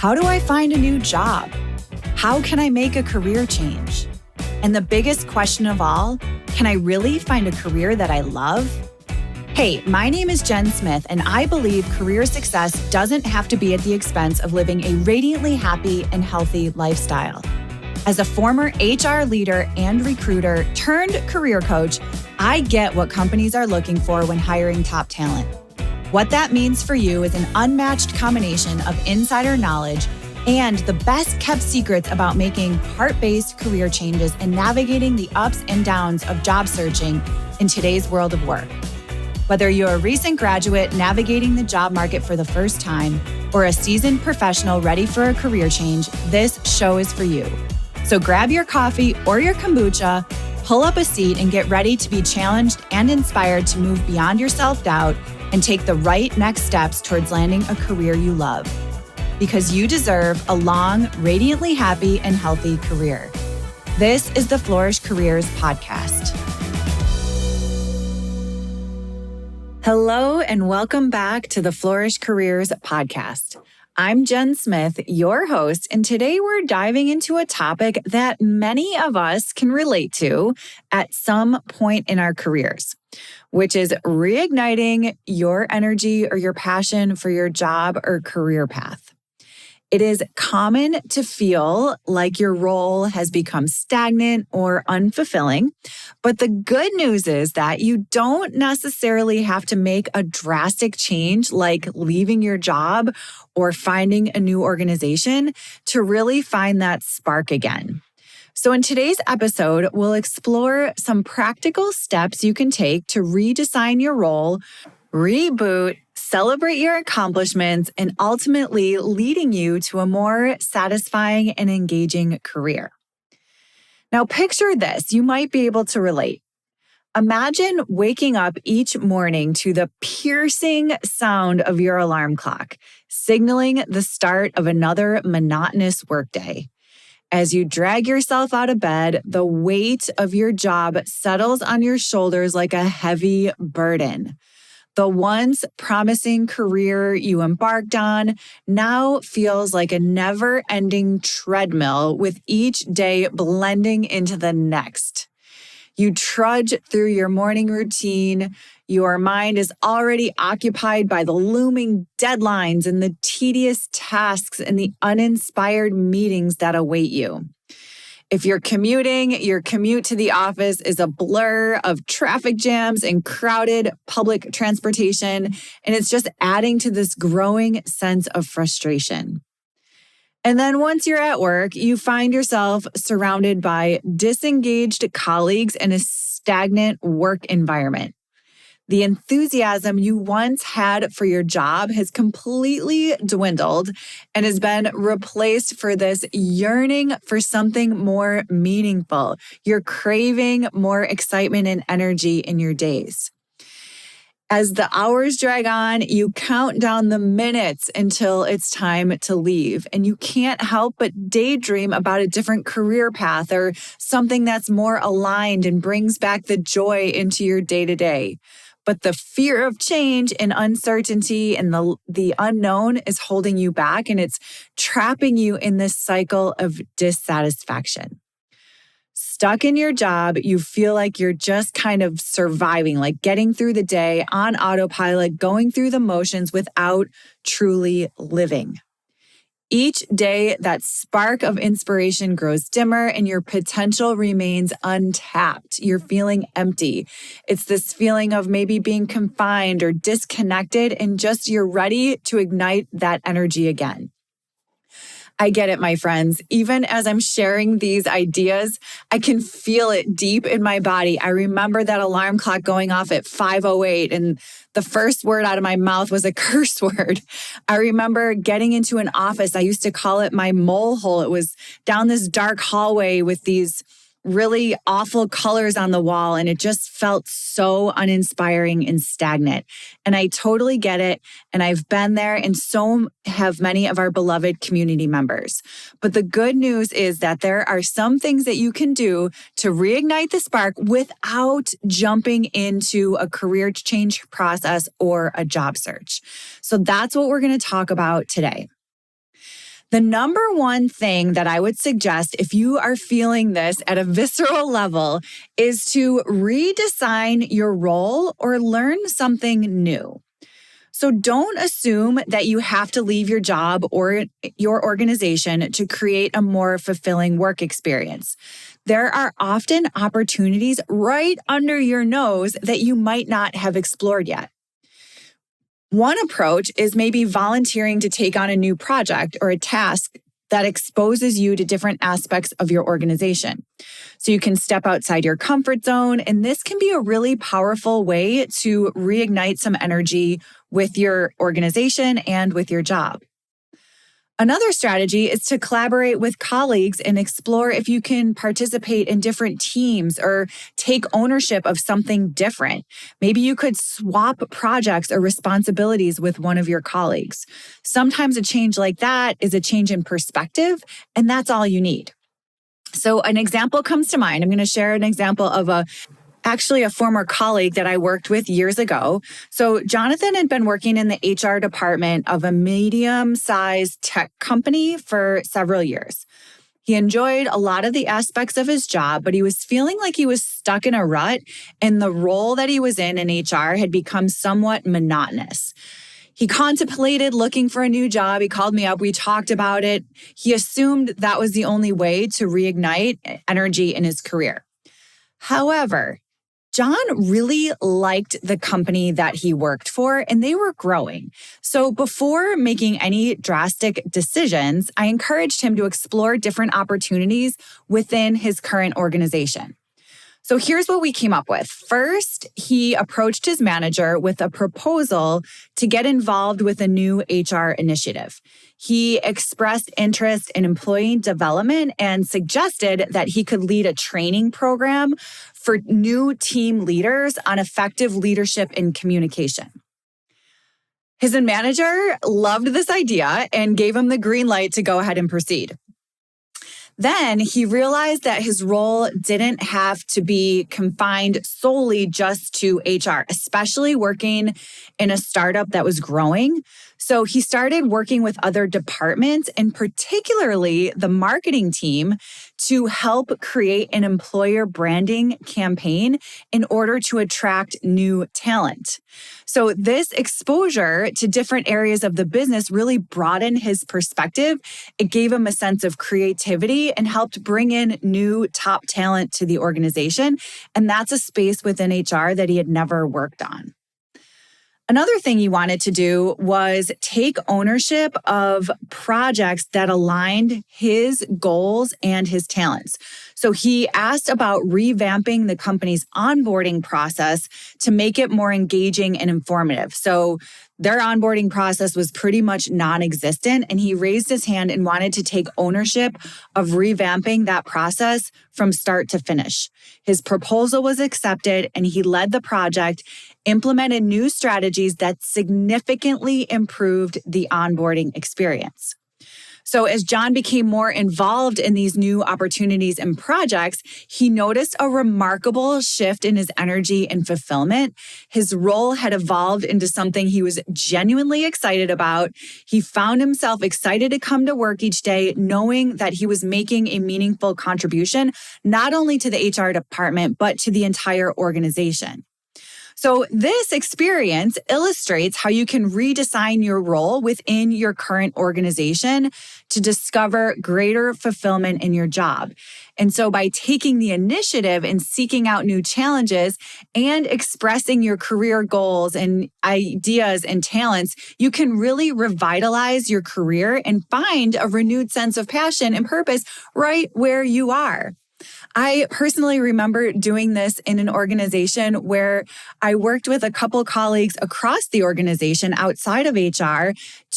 How do I find a new job? How can I make a career change? And the biggest question of all, can I really find a career that I love? Hey, my name is Jen Smith, and I believe career success doesn't have to be at the expense of living a radiantly happy and healthy lifestyle. As a former HR leader and recruiter turned career coach, I get what companies are looking for when hiring top talent. What that means for you is an unmatched combination of insider knowledge and the best kept secrets about making heart-based career changes and navigating the ups and downs of job searching in today's world of work. Whether you're a recent graduate navigating the job market for the first time or a seasoned professional ready for a career change, this show is for you. So grab your coffee or your kombucha, pull up a seat, and get ready to be challenged and inspired to move beyond your self-doubt and take the right next steps towards landing a career you love. Because you deserve a long, radiantly happy and healthy career. This is the Flourish Careers Podcast. Hello, and welcome back to the Flourish Careers Podcast. I'm Jen Smith, your host, and today we're diving into a topic that many of us can relate to at some point in our careers, which is reigniting your energy or your passion for your job or career path. It is common to feel like your role has become stagnant or unfulfilling, but the good news is that you don't necessarily have to make a drastic change like leaving your job or finding a new organization to really find that spark again. So in today's episode, we'll explore some practical steps you can take to redesign your role, reboot, celebrate your accomplishments, and ultimately leading you to a more satisfying and engaging career. Now, picture this. You might be able to relate. Imagine waking up each morning to the piercing sound of your alarm clock, signaling the start of another monotonous workday. As you drag yourself out of bed, the weight of your job settles on your shoulders like a heavy burden. The once promising career you embarked on now feels like a never-ending treadmill with each day blending into the next. You trudge through your morning routine. Your mind is already occupied by the looming deadlines and the tedious tasks and the uninspired meetings that await you. If you're commuting, your commute to the office is a blur of traffic jams and crowded public transportation, and it's just adding to this growing sense of frustration. And then once you're at work, you find yourself surrounded by disengaged colleagues and a stagnant work environment. The enthusiasm you once had for your job has completely dwindled and has been replaced for this yearning for something more meaningful. You're craving more excitement and energy in your days. As the hours drag on, you count down the minutes until it's time to leave, and you can't help but daydream about a different career path or something that's more aligned and brings back the joy into your day-to-day. But the fear of change and uncertainty and the unknown is holding you back, and it's trapping you in this cycle of dissatisfaction. Stuck in your job, you feel like you're just kind of surviving, like getting through the day on autopilot, going through the motions without truly living. Each day, that spark of inspiration grows dimmer and your potential remains untapped. You're feeling empty. It's this feeling of maybe being confined or disconnected, and just you're ready to ignite that energy again. I get it, my friends. Even as I'm sharing these ideas, I can feel it deep in my body. I remember that alarm clock going off at 5:08, and the first word out of my mouth was a curse word. I remember getting into an office. I used to call it my mole hole. It was down this dark hallway with these really awful colors on the wall, and it just felt so uninspiring and stagnant. And I totally get it, and I've been there, and so have many of our beloved community members. But the good news is that there are some things that you can do to reignite the spark without jumping into a career change process or a job search. So that's what we're going to talk about today. The number one thing that I would suggest if you are feeling this at a visceral level is to redesign your role or learn something new. So don't assume that you have to leave your job or your organization to create a more fulfilling work experience. There are often opportunities right under your nose that you might not have explored yet. One approach is maybe volunteering to take on a new project or a task that exposes you to different aspects of your organization. So you can step outside your comfort zone, and this can be a really powerful way to reignite some energy with your organization and with your job. Another strategy is to collaborate with colleagues and explore if you can participate in different teams or take ownership of something different. Maybe you could swap projects or responsibilities with one of your colleagues. Sometimes a change like that is a change in perspective, and that's all you need. So an example comes to mind. I'm going to share an example of actually a former colleague that I worked with years ago. So Jonathan had been working in the HR department of a medium-sized tech company for several years. He enjoyed a lot of the aspects of his job, but he was feeling like he was stuck in a rut, and the role that he was in HR had become somewhat monotonous. He contemplated looking for a new job. He called me up. We talked about it. He assumed that was the only way to reignite energy in his career. However, John really liked the company that he worked for, and they were growing. So before making any drastic decisions, I encouraged him to explore different opportunities within his current organization. So here's what we came up with. First, he approached his manager with a proposal to get involved with a new HR initiative. He expressed interest in employee development and suggested that he could lead a training program for new team leaders on effective leadership and communication. His manager loved this idea and gave him the green light to go ahead and proceed. Then he realized that his role didn't have to be confined solely just to HR, especially working in a startup that was growing. So he started working with other departments, and particularly the marketing team, to help create an employer branding campaign in order to attract new talent. So this exposure to different areas of the business really broadened his perspective. It gave him a sense of creativity and helped bring in new top talent to the organization. And that's a space within HR that he had never worked on. Another thing he wanted to do was take ownership of projects that aligned his goals and his talents. So he asked about revamping the company's onboarding process to make it more engaging and informative. So their onboarding process was pretty much non-existent, and he raised his hand and wanted to take ownership of revamping that process from start to finish. His proposal was accepted, and he led the project, implemented new strategies that significantly improved the onboarding experience. So as John became more involved in these new opportunities and projects, he noticed a remarkable shift in his energy and fulfillment. His role had evolved into something he was genuinely excited about. He found himself excited to come to work each day, knowing that he was making a meaningful contribution, not only to the HR department, but to the entire organization. So this experience illustrates how you can redesign your role within your current organization to discover greater fulfillment in your job. And so by taking the initiative and seeking out new challenges and expressing your career goals and ideas and talents, you can really revitalize your career and find a renewed sense of passion and purpose right where you are. I personally remember doing this in an organization where I worked with a couple colleagues across the organization outside of HR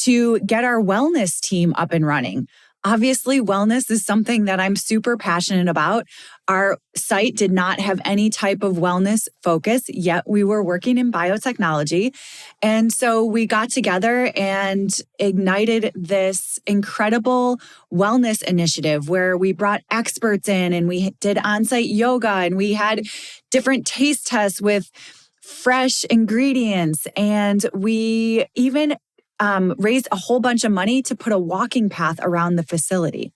to get our wellness team up and running. Obviously, wellness is something that I'm super passionate about. Our site did not have any type of wellness focus, yet we were working in biotechnology. And so we got together and ignited this incredible wellness initiative where we brought experts in and we did on-site yoga and we had different taste tests with fresh ingredients. And we even raised a whole bunch of money to put a walking path around the facility.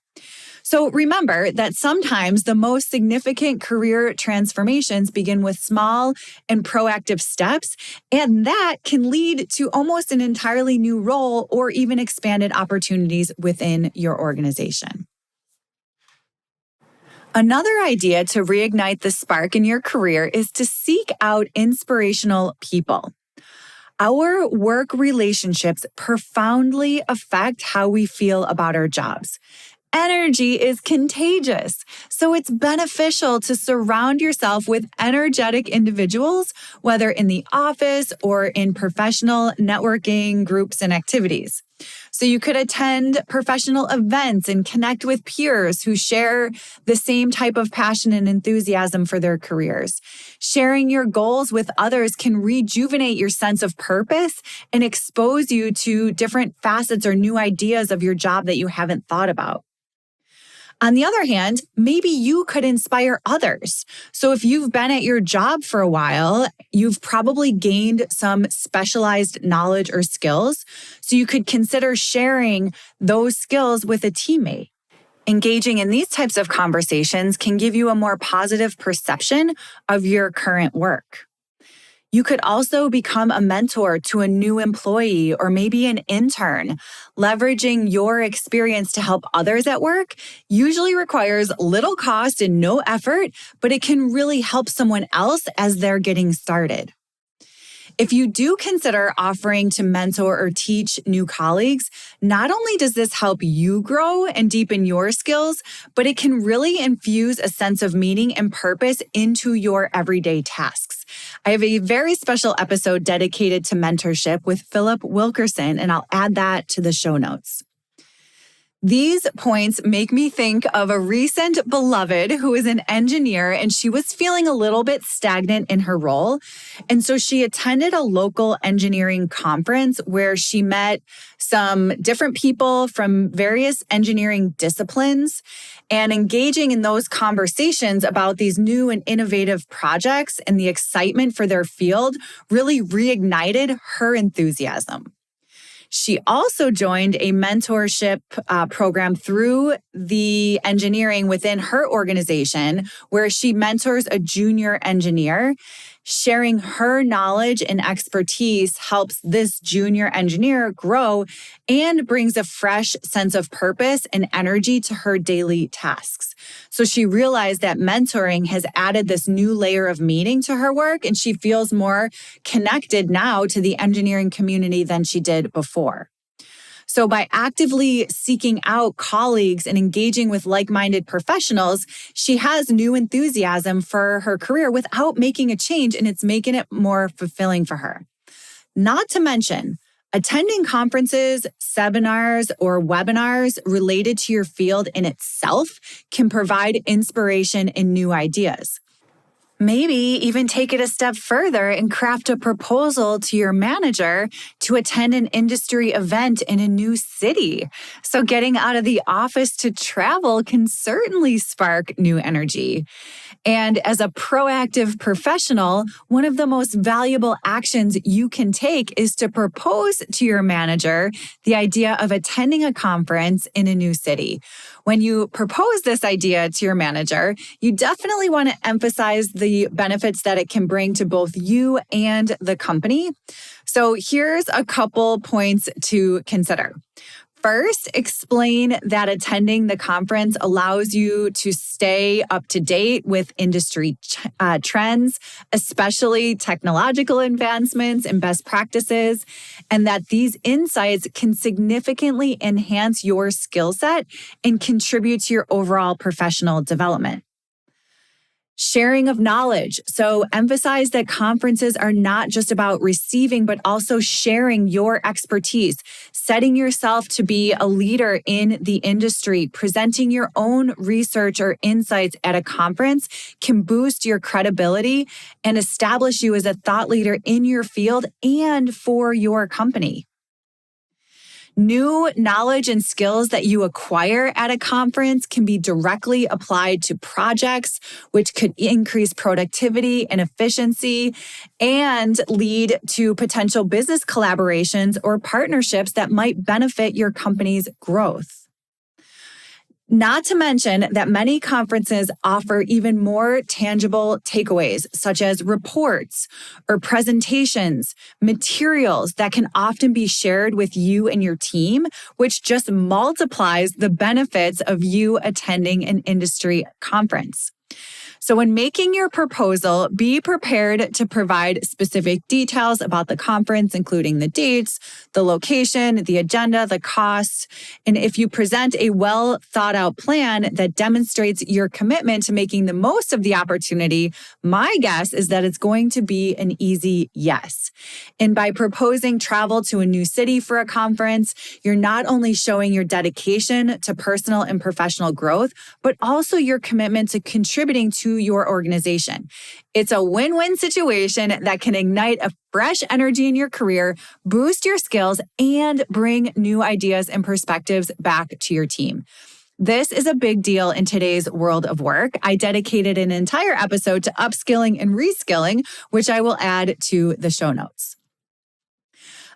So remember that sometimes the most significant career transformations begin with small and proactive steps, and that can lead to almost an entirely new role or even expanded opportunities within your organization. Another idea to reignite the spark in your career is to seek out inspirational people. Our work relationships profoundly affect how we feel about our jobs. Energy is contagious, so it's beneficial to surround yourself with energetic individuals, whether in the office or in professional networking groups and activities. So you could attend professional events and connect with peers who share the same type of passion and enthusiasm for their careers. Sharing your goals with others can rejuvenate your sense of purpose and expose you to different facets or new ideas of your job that you haven't thought about. On the other hand, maybe you could inspire others. So if you've been at your job for a while, you've probably gained some specialized knowledge or skills. So you could consider sharing those skills with a teammate. Engaging in these types of conversations can give you a more positive perception of your current work. You could also become a mentor to a new employee or maybe an intern. Leveraging your experience to help others at work usually requires little cost and no effort, but it can really help someone else as they're getting started. If you do consider offering to mentor or teach new colleagues, not only does this help you grow and deepen your skills, but it can really infuse a sense of meaning and purpose into your everyday tasks. I have a very special episode dedicated to mentorship with Philip Wilkerson, and I'll add that to the show notes. These points make me think of a recent beloved who is an engineer, and she was feeling a little bit stagnant in her role. And so she attended a local engineering conference where she met some different people from various engineering disciplines, and engaging in those conversations about these new and innovative projects and the excitement for their field really reignited her enthusiasm. She also joined a mentorship program through the engineering within her organization, where she mentors a junior engineer. Sharing her knowledge and expertise helps this junior engineer grow and brings a fresh sense of purpose and energy to her daily tasks. So she realized that mentoring has added this new layer of meaning to her work, and she feels more connected now to the engineering community than she did before. So by actively seeking out colleagues and engaging with like-minded professionals, she has new enthusiasm for her career without making a change, and it's making it more fulfilling for her. Not to mention, attending conferences, seminars, or webinars related to your field in itself can provide inspiration and new ideas. Maybe even take it a step further and craft a proposal to your manager to attend an industry event in a new city. So getting out of the office to travel can certainly spark new energy. And as a proactive professional, one of the most valuable actions you can take is to propose to your manager the idea of attending a conference in a new city. When you propose this idea to your manager, you definitely want to emphasize the benefits that it can bring to both you and the company. So here's a couple points to consider. First, explain that attending the conference allows you to stay up to date with industry trends, especially technological advancements and best practices, and that these insights can significantly enhance your skill set and contribute to your overall professional development. Sharing of knowledge. So emphasize that conferences are not just about receiving, but also sharing your expertise, setting yourself to be a leader in the industry. Presenting your own research or insights at a conference can boost your credibility and establish you as a thought leader in your field and for your company. New knowledge and skills that you acquire at a conference can be directly applied to projects, which could increase productivity and efficiency and lead to potential business collaborations or partnerships that might benefit your company's growth. Not to mention that many conferences offer even more tangible takeaways, such as reports or presentations, materials that can often be shared with you and your team, which just multiplies the benefits of you attending an industry conference. So when making your proposal, be prepared to provide specific details about the conference, including the dates, the location, the agenda, the costs. And if you present a well thought out plan that demonstrates your commitment to making the most of the opportunity, my guess is that it's going to be an easy yes. And by proposing travel to a new city for a conference, you're not only showing your dedication to personal and professional growth, but also your commitment to contributing to your organization. It's a win-win situation that can ignite a fresh energy in your career, boost your skills, and bring new ideas and perspectives back to your team. This is a big deal in today's world of work. I dedicated an entire episode to upskilling and reskilling, which I will add to the show notes.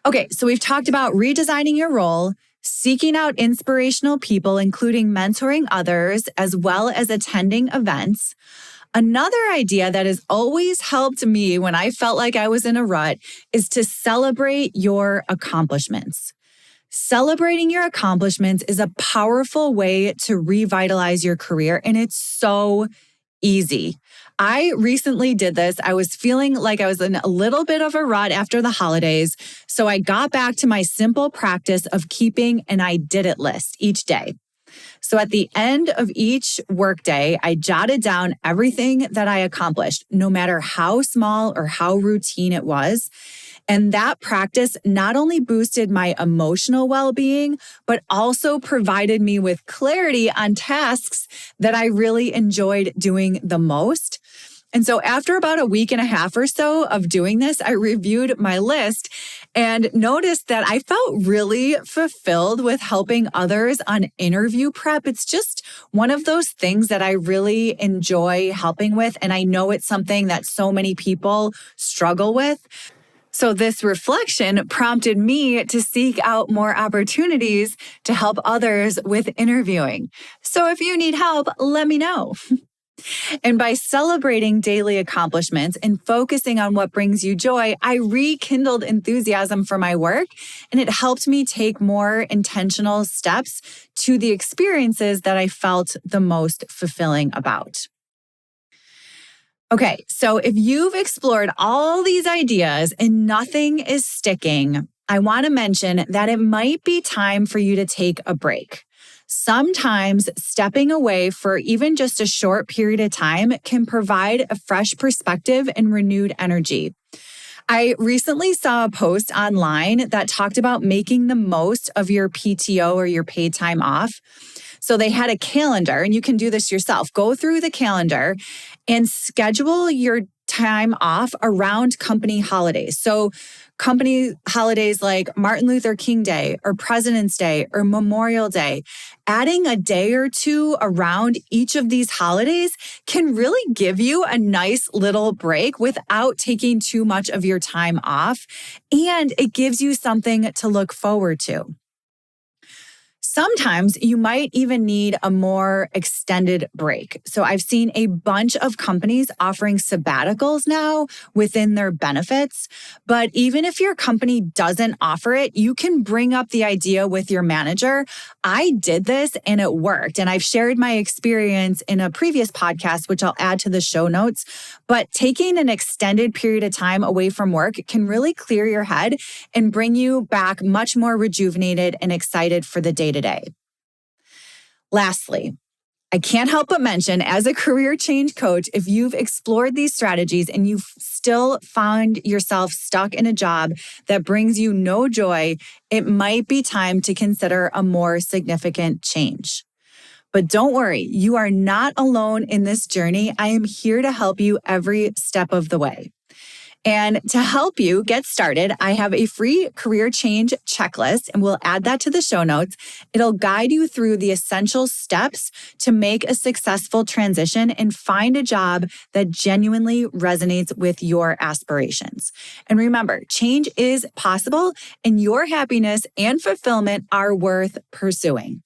Okay, so we've talked about redesigning your role, seeking out inspirational people, including mentoring others, as well as attending events. Another idea that has always helped me when I felt like I was in a rut is to celebrate your accomplishments. Celebrating your accomplishments is a powerful way to revitalize your career, and it's so easy. I recently did this. I was feeling like I was in a little bit of a rut after the holidays, so I got back to my simple practice of keeping an I did it list each day. So at the end of each workday, I jotted down everything that I accomplished, no matter how small or how routine it was. And that practice not only boosted my emotional well-being, but also provided me with clarity on tasks that I really enjoyed doing the most. And so after about a week and a half or so of doing this, I reviewed my list and noticed that I felt really fulfilled with helping others on interview prep. It's just one of those things that I really enjoy helping with. And I know it's something that so many people struggle with. So this reflection prompted me to seek out more opportunities to help others with interviewing. So if you need help, let me know. And by celebrating daily accomplishments and focusing on what brings you joy, I rekindled enthusiasm for my work, and it helped me take more intentional steps to the experiences that I felt the most fulfilling about. Okay, so if you've explored all these ideas and nothing is sticking, I want to mention that it might be time for you to take a break. Sometimes stepping away for even just a short period of time can provide a fresh perspective and renewed energy. I recently saw a post online that talked about making the most of your PTO or your paid time off. So they had a calendar, and you can do this yourself. Go through the calendar and schedule your time off around company holidays. So company holidays like Martin Luther King Day or President's Day or Memorial Day, adding a day or two around each of these holidays can really give you a nice little break without taking too much of your time off. And it gives you something to look forward to. Sometimes you might even need a more extended break. So I've seen a bunch of companies offering sabbaticals now within their benefits. But even if your company doesn't offer it, you can bring up the idea with your manager. I did this and it worked. And I've shared my experience in a previous podcast, which I'll add to the show notes. But taking an extended period of time away from work can really clear your head and bring you back much more rejuvenated and excited for the day-to-day. Lastly, I can't help but mention, as a career change coach, if you've explored these strategies and you still find yourself stuck in a job that brings you no joy, it might be time to consider a more significant change. But don't worry, you are not alone in this journey. I am here to help you every step of the way. And to help you get started, I have a free career change checklist, and we'll add that to the show notes. It'll guide you through the essential steps to make a successful transition and find a job that genuinely resonates with your aspirations. And remember, change is possible, and your happiness and fulfillment are worth pursuing.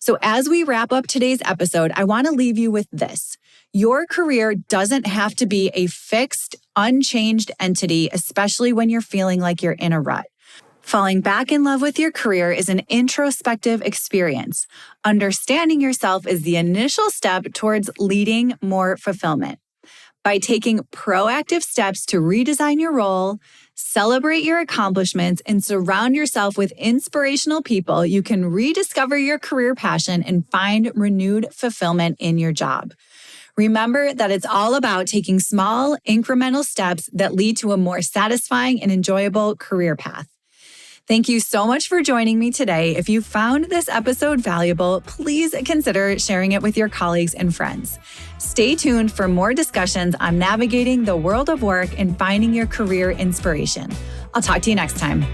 So as we wrap up today's episode, I want to leave you with this. Your career doesn't have to be a fixed, unchanged entity, especially when you're feeling like you're in a rut. Falling back in love with your career is an introspective experience. Understanding yourself is the initial step towards leading more fulfillment. By taking proactive steps to redesign your role, celebrate your accomplishments, and surround yourself with inspirational people, you can rediscover your career passion and find renewed fulfillment in your job. Remember that it's all about taking small, incremental steps that lead to a more satisfying and enjoyable career path. Thank you so much for joining me today. If you found this episode valuable, please consider sharing it with your colleagues and friends. Stay tuned for more discussions on navigating the world of work and finding your career inspiration. I'll talk to you next time.